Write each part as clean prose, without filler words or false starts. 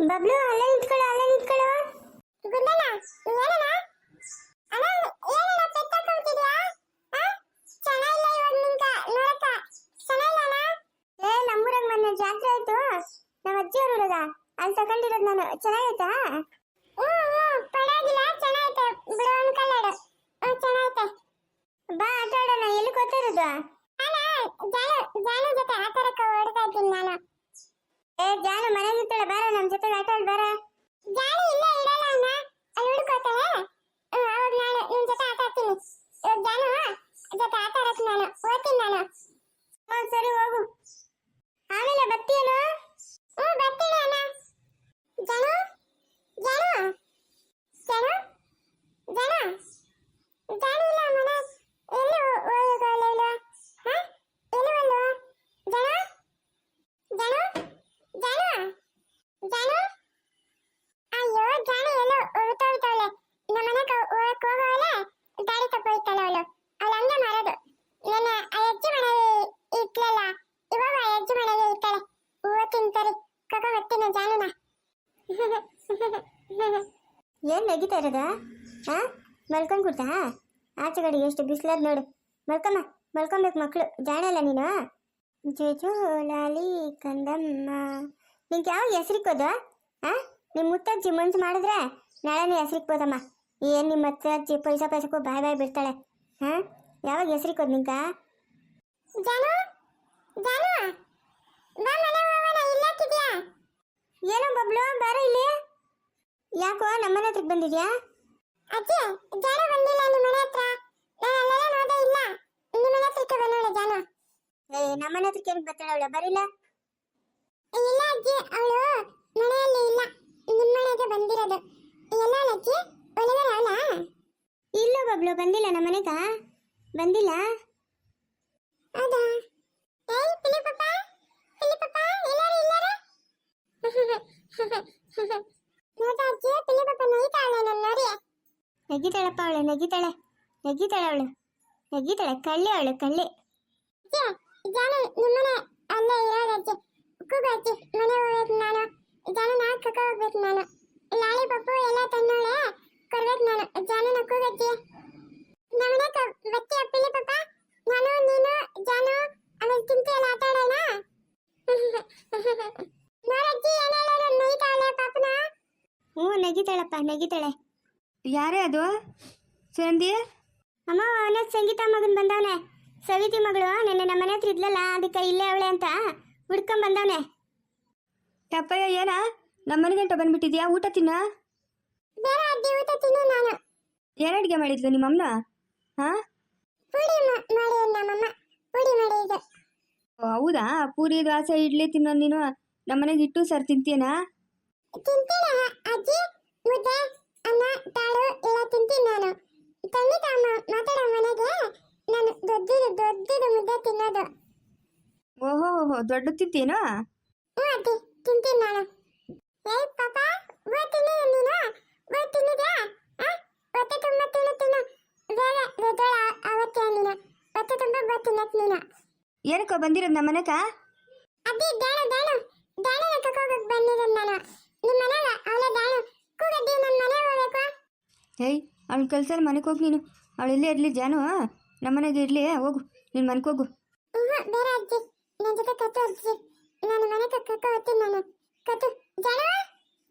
ಬಬ್ಲು ಅಲ್ಲೇ ನಿಂತ್ಕೊಳ್ಳೋ ಗುಂಡಣ್ಣ ಏನಣ್ಣ ಅಣ್ಣ ಏನಣ್ಣ ಪೆಟ್ಟಾಕೊಂತಿದ್ಯಾ ಚೆನ್ನಾಗಿಲ್ಲ ಇವಾಗ ನಿಂಕ ನೋಡಕ್ಕ ಚೆನ್ನಾಗಿಲ್ಲ ಏ ನಮ್ಮೂರಾಗ ಮೊನ್ನೆ ಜಾತ್ರೆ ಆಯ್ತು ನಮ್ಮ ಅಜ್ಜಿಯವ್ರ ಹುಡುಗ ಅಲ್ಲಿ ತಗೊಂಡಿರೋದು ನಾನು ಚೆನ್ನಾಗೈತಾ ಪರವಾಗಿಲ್ಲ ಚೆನ್ನಾಗೈತೆ ಬಿಡು ಅನ್ಕೊಳ್ಳೋದು ಚೆನ್ನಾಗೈತೆ ಬಾ ಆಟ ಆಡೋಣ ಎಲ್ಲಿ ಕೂತಿರೋದು ಅಣ್ಣ ಜಾನು ಜೊತೆ ಆಟ ಆಡಕ್ಕೆ ಹೊರಡ್ತಾ ಇದ್ದೀನಿ ನಾನು ಏ ಜಾನು ಮನೆಗೆ ಇರ್ತಾಳೆ ಬಾರ ನಮ್ಮ ಜೊತೆ ಆಟ ಆಡ್ ಬಾರ ಜಾನು ಇಲ್ಲೇ ಇರಲ್ಲ ಅಣ್ಣ ಅಲ್ಲಿ ಹುಡುಕೋತಾಳೆ ಅವಾಗ ನಾನು ನಿನ್ ಜೊತೆ ಆಟ ಆಡ್ತೀನಿ ಜಾನು ಜೊತೆ ಆಟ ಆಡಕ್ಕೆ ನಾನು ಓದ್ತೀನಿ ನಾನು ಸರಿ ಹೋಗು ಆಮೇಲೆ ಬರ್ತೀಯೇನು ಬರ್ತೀನಿ ಅಣ್ಣ ಜಾನು ಜಾನು ಜಾನು ಜಾನು ಜಾನು ಇಲ್ಲ ಮನೆ ಎಲ್ಲಿ ಹೋಗೋಲ್ಲ ಹಾ ಎಲ್ಲಿ ಬಂದು ಜಾನು ಜಾನು ಜಾನು ಜಾನು ಅಯ್ಯೋ ಜಾನು ಎಲ್ಲೋ ಹೊರಟೋಯ್ತಾಳೆ ನಮ್ಮನೆಗೆ ಹೋಗಕ್ಕೆ ಹೋಗೋವಳೆ ಗಾಡಿ ತಪ್ಪೋಯ್ತಾಳೆ ಅವಳು ಹಂಗೆ ಮಾಡೋದು ನನ್ನ ಅಜ್ಜಿ ಮನೆಗೆ ಇಟ್ಲಲ್ಲ ಇವಾಗ ಅಜ್ಜಿ ಮನೆಗೆ ಇರ್ತಾಳೆ ಹೂವು ತಿಂತಾರೆ ಕಗ ಹೊತ್ತಿನ ಜಾನುನ ಏನ್ ನಗಿತಾ ಇರೋದ ಹಾ ಮಲ್ಕೊಂಡ್ ಕೂತಾ ಆಚೆ ಕಡೆ ಎಷ್ಟು ಬಿಸಿಲದ್ ನೋಡು ಮಲ್ಕೊಬೇಕು ಮಕ್ಕಳು ಜಾಣಲ್ಲ ನೀನು ಜೇಜು ಲಾಲಿ ಕಂದಮ್ಮ ನಿಂಗೆ ಯಾವ ಹೆಸರಿಕ್ಕೋದು ಹಾ ನಿಮ್ಮ ಮುತ್ತಜ್ಜಿ ಮಂಜು ಮಾಡಿದ್ರೆ ನಾಳೆನೇ ಹೆಸರಿಕ್ಬೋದಮ್ಮ ಏನು ನಿಮ್ಮ ಮುತ್ತಜ್ಜಿ ಪೈಸಕ್ಕೂ ಬಾಯ್ ಬಿಡ್ತಾಳೆ ಹಾ ಯಾವಾಗ ಹೆಸರಿಕ್ಕೋದು ನಿಂಕ ಜಾನು ಜಾನು ಬಾ ಮನೆ ಹೋಗೋಣ ಇಲ್ಲಾಕಿದ್ಯಾ ಏನೋ ಬಬ್ಲು ಬಾರ ಇಲ್ಲಿ ಯಾಕೋ ನಮ್ಮನೆ ಹತ್ರಕ್ಕೆ ಬಂದಿದ್ಯಾ ಅಜ್ಜಿ ಜಾನು ಬಂದಿಲ್ಲ ನಿಮ್ಮ ಮನೆ ಹತ್ರ ನಾನು ಅಲ್ಲೆಲ್ಲ ನೋಡೇ ಇಲ್ಲ ನಿಮ್ಮ ಮನೆ ಹತ್ರಕ್ಕೆ ಬಂದವಳೆ ಜಾನು ನಮ್ಮನೆ ಹತ್ರಕ್ಕೆ ಏನು ಬರ್ತಾಳೆ ಅವಳು ಬರಿಲ್ಲ ಇಲ್ಲ ಅಜ್ಜಿ ಅವಳು ಮನೆಯಲ್ಲಿ ಇಲ್ಲ ನಿಮ್ಮ ಮನೆಗೆ ಬಂದಿರೋದು ಎಲ್ಲ ಅಜ್ಜಿ ಒಳಗಡೆ ಅವಳ ಇಲ್ಲ ಬಬ್ಲು ಬಂದಿಲ್ಲ ನಮ್ಮ ಮನೆಗ ಬಂದಿಲ್ಲ ಹೌದಾ ಏಯ್ ಪಿಲಿಪಪ್ಪ ಎಲ್ಲರೂ ಇಲ್ಲಾರ ನೋಡಾ ಅಜ್ಜಿ ಪಿಲಿಪಪ್ಪ ನೈತಾಳೆ ನನ್ನ ನೋಡಿ ನಗಿತಾಳಪ್ಪ ಅವಳು ನಗಿತಾಳೆ ಕಳ್ಳಿ ಅವಳು ಕಳ್ಳಿ ಜಾನು ನಿಮ್ಮನೆ ಅಲ್ಲೇ ಇರೋದಜ್ಜಿ ಕೂಗಜ್ಜಿ ಮನೆ ಹೋಗ್ಬೇಕು ನಾನು ಜಾನು ನಾ ಕಕ್ಕ ಹೋಗ್ಬೇಕು ನಾನು ಲಾಳಿ ಪಪ್ಪು ಎಲ್ಲ ತಂದೋಳೆ ಕೊಡ್ಬೇಕು ನಾನು ಜಾನುನ ಕೂಗಜ್ಜಿ ನಮ್ಮನೆ ಬತ್ತಿ ಅಪ್ಪಿಲಿ ಪಪ್ಪ ನಾನು ನೀನು ಜಾನು ಆಮೇಲೆ ತಿಂತಿ ಎಲ್ಲ ಆಟ ಆಡೋಣ ನೋಡಜ್ಜಿ ಏನೇಳೋರು ನೈತಾಳೆ ಪಾಪನ ನಗಿತಾಳೆ ಯಾರೇ ಅದು ಸುರಂದಿ ಅಮ್ಮ ಅವನ ಸಂಗೀತ ಮಗನ್ ಬಂದವನೆ ಸವಿತಿ ಮಗಳು ನೆನ್ನೆ ನಮ್ಮ ಮನೆ ಹತ್ರ ಇದ್ಲಲ್ಲ ಅದಕ್ಕೆ ಇಲ್ಲೇ ಅವಳೆ ಅಂತ ಹುಡ್ಕೊಂಡ್ ಬಂದವನೆ ಟಪ್ಪಯ್ಯ ಏನ ನಮ್ಮನೆ ಗಂಟ ಬಂದ್ಬಿಟ್ಟಿದ್ಯಾ ಊಟ ತಿನ್ನ ಬೇರೆ ಅಡ್ಡಿ ಊಟ ತಿನ್ನು ನಾನು ಏನು ಅಡುಗೆ ಮಾಡಿದ್ಲು ನಿಮ್ಮಮ್ಮನ ಹಾ ಪೂರಿ ಮಾಡಿ ನಮ್ಮಮ್ಮ ಪೂರಿ ಮಾಡಿದ್ದು ಹೌದಾ ಪೂರಿ ದೋಸೆ ಇಡ್ಲಿ ತಿನ್ನೋ ನೀನು ನಮ್ಮನೆಗೆ ಇಟ್ಟು ಸರ್ ತಿಂತೀಯನಾ ತಿಂತೀನಿ ಅಜ್ಜಿ ಮುದ್ದೆ ಅನ್ನ ತಾಳು ಎಲ್ಲ ತಿಂತೀನಿ ನಾನು ಖಂಡಿತ ಅಮ್ಮ ಮಾತಾಡೋ ಮನೆಗೆ ನಾನು ದೊಡ್ಡದು ಮುದ್ದೆ ತಿನ್ನೋದು ಓಹೋ ದೊಡ್ಡ ತಿಂತೀನೋ ಅಜ್ಜಿ ತಿಂತೀನಿ ನಾನು ಏಯ್ ಪಾಪ ತಿನ್ನಿ ನೀನು ತಿನ್ನಿದ್ಯಾ ಹೊಟ್ಟೆ ತುಂಬ ತಿನ್ನು ಬೇಗ ದೊಡ್ಡೋಳ ಅವತ್ತೇ ನೀನು ಹೊಟ್ಟೆ ತುಂಬ ತಿನ್ನಕ್ ನೀನು ಏನಕ್ಕೋ ಬಂದಿರೋದು ನಮ್ಮನೆಗ ಅಜ್ಜಿ ದಾಣನ ಕಕ್ಕೋಗಕ್ಕೆ ಬಂದಿರೋದು ನಾನು ನಿಮ್ಮ ಮನೆಗ ಅವಳ ದಾಣು ಕೂಗಜ್ಜಿ ನನ್ನ ಮನೆಗೆ ಹೋಗ್ಬೇಕು ಏಯ್ ಅವಳ ಕಲ್ಸಲ್ಲಿ ಮನೆಗೆ ಹೋಗಿ ನೀನು ಅವಳು ಇಲ್ಲೇ ಇರಲಿ ಜಾನು ನಮ್ಮನೆಗೆ ಇರಲಿ ಹೋಗು ನೀನು ಮನೆಗೆ ಹೋಗು ಬೇರೆ ಅಜ್ಜಿ ನನ್ನ ಜೊತೆ ಕತ್ತು ಅಜ್ಜಿ ನಾನು ಮನೆ ಕಕ್ಕ ಹೋಗ್ತೀನಿ ನಾನು ಕತ್ತು ಜಾನು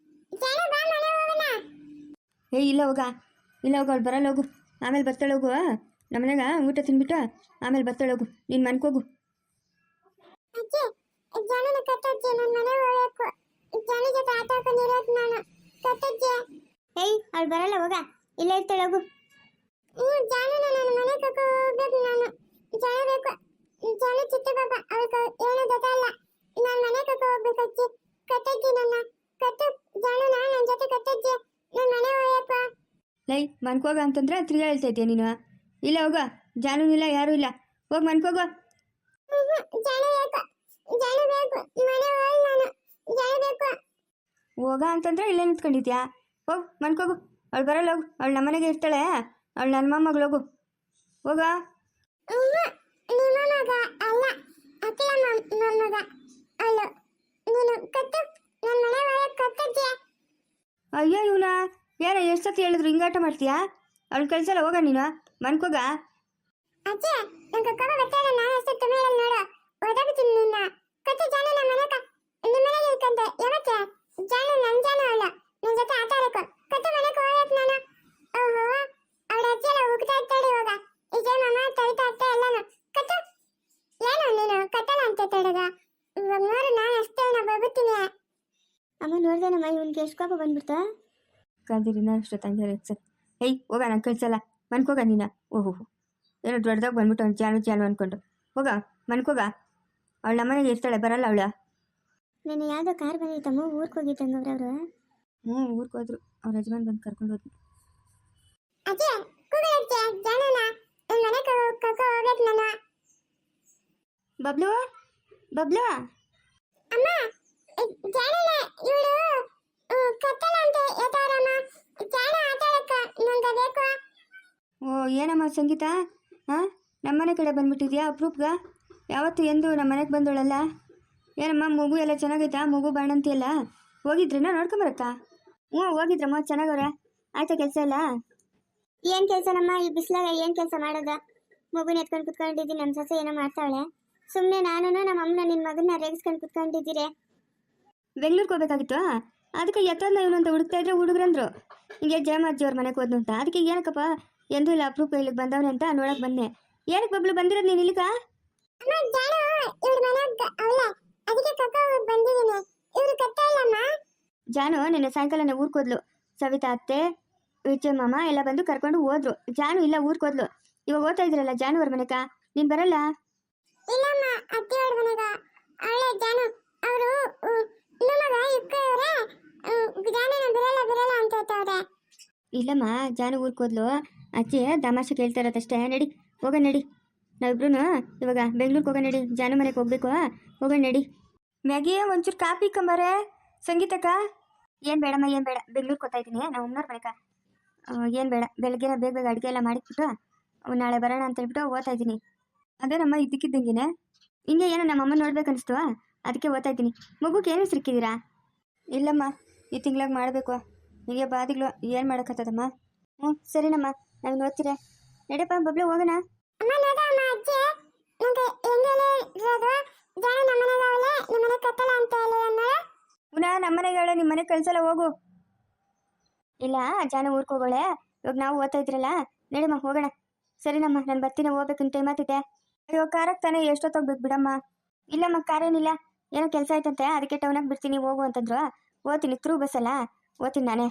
ಬಾ ಮನೆ ಹೋಗೋಣ ಏಯ್ ಇಲ್ಲ ಹೋಗ ಅವಳು ಬರಲ್ಲ ಹೋಗು ಆಮೇಲೆ ಬರ್ತಾಳೆ ಹೋಗು ನಮ್ಮನೆಗ ಊಟ ತಿನ್ಬಿಟ್ಟು ಆಮೇಲೆ ಬರ್ತಾಳೆ ಹೋಗು ನೀನು ಮನೆಗೆ ಹೋಗು ಅಜ್ಜಿ ಜಾನುನ ಕತ್ತಜ್ಜಿ ನನ್ನ ಮನೆ ಹೋಗ್ಬೇಕು ಜಾನು ಜೊತೆ ಆಟ ಆಡ್ಕೊಂಡಿರೋದು ನಾನು ಕತ್ತಜ್ಜಿ ಏಯ್ ಅವಳು ಬರಲ್ಲ ಹೋಗ ಇಲ್ಲೇ ಇರ್ತಾಳೆ ಹೋಗು ಜಾನುನ ನನ್ನ ಮನೆ ಕಕ್ಕ ಹೋಗ್ಬೇಕು ನಾನು ಜಾನು ಬೇಕು ಜಾನು ಚಿಕ್ಕ ಬಾಬಾ ಅವಳು ಏನು ಗೊತ್ತಲ್ಲ ನಾನು ಮನೆ ಕಕ್ಕ ಹೋಗ್ಬೇಕು ಅಜ್ಜಿ ಕತ್ತಜ್ಜಿ ನನ್ನ ಕತ್ತು ಜಾನುನ ನನ್ನ ಜೊತೆ ಕತ್ತಜ್ಜಿ ನನ್ನ ಮನೆ ಹೋಗ್ಬೇಕು ಲೈ ಮನ್ಕೋಗ ಅಂತಂದ್ರೆ ತಿರ್ಗಾ ಹೇಳ್ತಾ ಇದೆಯಾ ನೀನು ಇಲ್ಲ ಹೋಗ ಜಾನು ಇಲ್ಲ ಯಾರೂ ಇಲ್ಲ ಹೋಗಿ ಮನ್ಕೋಗೋ ಜಾನು ಬೇಕು ಮನೆ ಹೋಗಿ ನಾನು ಜಾನು ಬೇಕು ಹೋಗ ಅಂತಂದ್ರೆ ಇಲ್ಲೇ ನಿಂತ್ಕೊಂಡಿದ್ಯಾ ಹೋಗು ಮನ್ಕೋಗು ಅವಳು ಬರಲ್ಲ ಹೋಗು ಅವಳು ನಮ್ಮನೆಗೆ ಇರ್ತಾಳೆ ಅವಳು ನನ್ನ ಮೊಮ್ಮಗಳು ಹೋಗು ಹೋಗ ನಿಮ್ಮ ಮಗ ಅಲ್ಲ ಅಕ್ಕಲ ಮೊಮ್ಮಗ ಅಲ್ಲ ನೀನು ಕತ್ತು ನನ್ನ ಮನೆ ಒಳಗೆ ಕತ್ತಜ್ಜಿ ಅಯ್ಯೋ ಇವನ ಏನ ಎಷ್ಟು ಸತಿ ಹೇಳಿದ್ರು ಹಿಂಗಾಟ ಮಾಡ್ತೀಯಾ? ಅವ್ಳು ಕಳ್ಸಲ್ಲ, ಹೋಗ ನೀನು ಮನ್ಕೋಗ. ಅಜ್ಜಿ ನಂಗೆ ಕವ ಬರ್ತಾಳೆ ನಾನು ಅಷ್ಟು ಮೇಲೆ ನೋಡು ಓದಾಬಿಡ್ತೀನಿ ನಿನ್ನ ಕತ್ತೆ ಜಾನು ನಮ್ಮ ಮನೆಕ ನಿಮ್ಮ ಮನೆಗೆ ಇರ್ಕಂತೆ ಯಾವತ್ತೆ ಜಾನು ನನ್ನ ಜಾನು ಅಲ್ಲ ನಿನ್ನ ಜೊತೆ ಆಟ ಆಡಕ್ಕೆ ಕತ್ತೆ ಮನೆಗೆ ಹೋಗ್ಬೇಕು ನಾನು. ಓಹೋ ಅವಳ ಅಜ್ಜಿ ಎಲ್ಲ ಹೋಗ್ತಾ ಇರ್ತಾಳೆ ಇವಾಗ ಈಗ ಮಮ್ಮ ತಳಿತಾ ಇರ್ತಾ ಎಲ್ಲಾನು ಕತ್ತೆ ಏನು ನೀನು ಕತ್ತಲ ಅಂತ ತಡಗ ಇವಾಗ ನೋಡು ನಾನು ಅಷ್ಟೇ ನಾ ಬರ್ಬಿಡ್ತೀನಿ. ಅಮ್ಮ ನೋಡ್ದೇನಮ್ಮ ಇವನಿಗೆ ಎಷ್ಟು ಕೋಪ ಬಂದ್ಬಿಡ್ತಾ ಕಾದಿರಿ ನಾನು ಅಷ್ಟು ತಂದೆ ಸರ್. ಹೇಯ್ ಹೋಗ, ನಾನು ಕಳ್ಸಲ್ಲ, ಮನ್ಕೋಗ ನೀನು. ಓಹೋ ಏನೋ ದೊಡ್ಡದಾಗ ಬಂದ್ಬಿಟ್ಟು ಅವ್ನು ಜಾನು ಜಾನು ಅಂದ್ಕೊಂಡು ಹೋಗ ಮನ್ಕೋಗ. ಅವಳು ನಮ್ಮನೆಗೆ ಇರ್ತಾಳೆ, ಬರಲ್ಲ ಅವಳ. ನಾನು ಯಾವುದೋ ಕಾರ್ ಬಂದಿತ್ತಮ್ಮ ಊರಿಗೆ ಹೋಗಿದ್ದಂಗೆ ಅವ್ರವ್ರು. ಊರಿಗೆ ಹೋದ್ರು, ಅವ್ರ ಯಜಮಾನ್ ಬಂದು ಕರ್ಕೊಂಡು ಹೋದ್ರು. ಅಜ್ಜಿ ಕೂಗಲಜ್ಜಿ ಜಾನುನ ನನ್ನ ಮನೆಗೆ ಕರ್ಕೊ ಹೋಗ್ಬೇಕು ನಾನು. ಬಬ್ಲು ಬಬ್ಲು ಅಮ್ಮ ಜಾನುನ ಇವಳು ಕತ್ತಲ ಅಂತ ಎತ್ತಾರಮ್ಮ ಜಾನು ಆಟಾಡಕ್ಕ ನಂಗೆ ಬೇಕು. ಓ ಏನಮ್ಮ ಸಂಗೀತ, ಹಾಂ ನಮ್ಮನೆ ಕಡೆ ಬಂದ್ಬಿಟ್ಟಿದ್ಯಾ ಅಪ್ರೂಪ್ಗ? ಯಾವತ್ತು ಎಂದು ನಮ್ಮ ಮನೆಗೆ ಬಂದೋಳಲ್ಲ. ಏನಮ್ಮ ಮಗು ಎಲ್ಲ ಚೆನ್ನಾಗೈತಾ? ಮಗು ಬಾಣಂತಿಯಲ್ಲ ಹೋಗಿದ್ರೇನ ನೋಡ್ಕೊಂಬರಕ್ಕ? ಹೋಗಿದ್ರಮ್ಮ, ಚೆನ್ನಾಗವ್ರೆ. ಆಯ್ತಾ ಕೆಲಸ ಎಲ್ಲ? ಏನು ಕೆಲಸ ನಮ್ಮ ಈ ಬಿಸಿಲಾಗ ಏನು ಕೆಲಸ ಮಾಡೋದ? ಮಗುನ ಎತ್ಕೊಂಡು ಕುತ್ಕೊಂಡಿದ್ದೀನಿ, ನಮ್ಮ ಸೊಸೆ ಏನೋ ಮಾಡ್ತಾವಳೆ. ಸುಮ್ಮನೆ ನಾನು ನಮ್ಮ ಅಮ್ಮನ ನಿನ್ನ ಮಗನ ರೇಗಿಸ್ಕೊಂಡು ಕುತ್ಕೊಂಡಿದ್ದೀರಿ. ಬೆಂಗ್ಳೂರಿಗೆ ಹೋಗ್ಬೇಕಾಗಿತ್ತು, ಅದಕ್ಕೆ ಎತ್ತೋದ್ನ ಇವನು ಅಂತ ಹುಡುಕ್ತಾ ಇದ್ರೆ ಹುಡುಗ್ರಂದ್ರು ಹಿಂಗೆ ಜಯಮಾಜ್ಜಿ ಅವ್ರ ಮನೆಗೆ ಹೋದ್ನು ಅಂತ. ಅದಕ್ಕೆ ಏನಕ್ಕಪ್ಪ ಎಂದೂ ಇಲ್ಲ ಅಪ್ರೂಪ ಇಲ್ಲಿಗೆ ಬಂದವನೆ ಅಂತ ನೋಡಕ್ಕೆ ಬಂದೆ. ಏನಕ್ಕೆ ಬಬ್ಲು ಬಂದಿರೋದು ನೀನು ಇಲ್ಲಿಗ? ಅಮ್ಮ ಜಾನು ಇವಳ ಮನೆಗೆ ಅವಳೆ ಅದಕ್ಕೆ ಕರ್ಕೊಂಡು ಬಂದಿದ್ದೀನಿ. ಇವರು ಕತ್ತೆ ಇಲ್ಲಮ್ಮ. ಜಾನು ನಿನ್ನೆ ಸಾಯಂಕಾಲನೇ ಊರಿಗೆ ಹೋದ್ಲು. ಸವಿತಾ ಅತ್ತೆ, ವಿಜಯ ಮಾಮ ಎಲ್ಲ ಬಂದು ಕರ್ಕೊಂಡು ಹೋದ್ರು. ಜಾನು ಇಲ್ಲ ಊರಿಗೆ ಹೋದ್ಲು. ಇವಾಗ ಓದ್ತಾ ಇದ್ರಲ್ಲ ಜಾನು ಅವ್ರ ಮನೆಗ, ನೀನು ಬರಲ್ಲ? ಇಲ್ಲಮ್ಮ ಅತ್ತೆ ಅವಳ ಮನೆಗ ಅವಳೆ ಜಾನು ಅವರು ನಮ್ಮಗ ಇಕ್ಕವ್ರೆ ಜಾನುನ ಬಿರಲ್ಲ ಅಂತ ಹೇಳ್ತಾವ್ರೆ. ಇಲ್ಲಮ್ಮ ಜಾನು ಊರಿಗೆ ಹೋದ್ಲು. ಅಜ್ಜಿ ತಮಾಷೆ ಕೇಳ್ತಾ ಇರೋದಷ್ಟೇ. ನಡಿ ಹೋಗೋಣ, ನಡಿ ನಾವಿಬ್ರು ಇವಾಗ ಬೆಂಗ್ಳೂರಿಗೆ ಹೋಗೋಣ. ನಡಿ ಜಾನು ಮನೆಗೆ ಹೋಗ್ಬೇಕು, ಹೋಗೋಣ ನಡಿ. ಮ್ಯಾಗಿ ಒಂಚೂರು ಕಾಪಿ ಕಂಬಾರೆ ಸಂಗೀತಕ್ಕ. ಏನು ಬೇಡಮ್ಮ, ಏನು ಬೇಡ, ಬೆಂಗ್ಳೂರಿಗೆ ಹೋಗ್ತಾ ಇದ್ದೀನಿ ನಾವು ಅಮ್ಮನವ್ರ ಮನೆಗ. ಏನು ಬೇಡ, ಬೆಳಗ್ಗೆ ಬೇಗ ಬೇಗ ಅಡುಗೆ ಎಲ್ಲ ಮಾಡಿಬಿಟ್ಟು ನಾಳೆ ಬರೋಣ ಅಂತ ಹೇಳ್ಬಿಟ್ಟು ಓದ್ತಾ ಇದ್ದೀನಿ. ಅದೇನಮ್ಮ ಇದ್ದಕ್ಕಿದ್ದಂಗೆ ಹಿಂಗೆ ಏನೋ ನಮ್ಮ ಅಮ್ಮ ನೋಡ್ಬೇಕನ್ನಿಸ್ತು, ಅದಕ್ಕೆ ಓದ್ತಾ ಇದ್ದೀನಿ. ಮಗುಗೆ ಏನು ಸಿಕ್ಕಿದ್ದೀರಾ? ಇಲ್ಲಮ್ಮ ಈ ತಿಂಗ್ಳಾಗ ಮಾಡಬೇಕು. ಹೀಗೆ ಬಾದಿಗಳು ಏನು ಮಾಡೋಕ್ಕತ್ತದಮ್ಮ. ಸರಿನಮ್ಮ, ನಾವು ಓದ್ತೀರಾ? ನಡಿಯಪ್ಪ ಬಬ್ಲು ಹೋಗೋಣ. ಅಮ್ಮ ನೋಡಮ್ಮ ಅಜ್ಜಿ ನಂಗೆ ಹೆಂಗೆಲೆ ಇರೋದು ಜಾನು ನಮ್ಮ ಮನೆಗೆ ಅವಳೆ ನಿಮ್ಮ ಮನೆ ಕತ್ತಲ ಅಂತ ಹೇಳಿ ಅಮ್ಮ. ಪುನಃ ನಮ್ಮನೆಗೆ ಹೇಳು, ನಿಮ್ಮ ಮನೆಗೆ ಕಳ್ಸಲ್ಲ, ಹೋಗು. ಇಲ್ಲ ಜಾನು ಊರಿಗೆ ಹೋಗೋಳೆ. ಇವಾಗ ನಾವು ಓದ್ತಾ ಇದ್ರಲ್ಲ, ನಡಿಮ್ಮ ಹೋಗೋಣ. ಸರಿನಮ್ಮ, ನಾನು ಬರ್ತೀನಿ, ಹೋಗ್ಬೇಕಂತ ಟೈಮ್ ಆತೈತೆ. ಅಯ್ಯೋ ಕಾರಕ್ಕೆ ತಾನೇ ಎಷ್ಟೊತ್ತೋಗ್ಬೇಕು ಬಿಡಮ್ಮ. ಇಲ್ಲಮ್ಮ ಕಾರೇನಿಲ್ಲ, ಏನೋ ಕೆಲಸ ಆಯ್ತಂತೆ ಅದಕ್ಕೆ ಟೌನಾಗ ಬಿಡ್ತೀನಿ ಹೋಗು ಅಂತಂದ್ರು. ಓದ್ತೀನಿ, ಥ್ರೂ ಬಸ್ಸಲ್ಲ ಓದ್ತೀನಿ ನಾನೇ.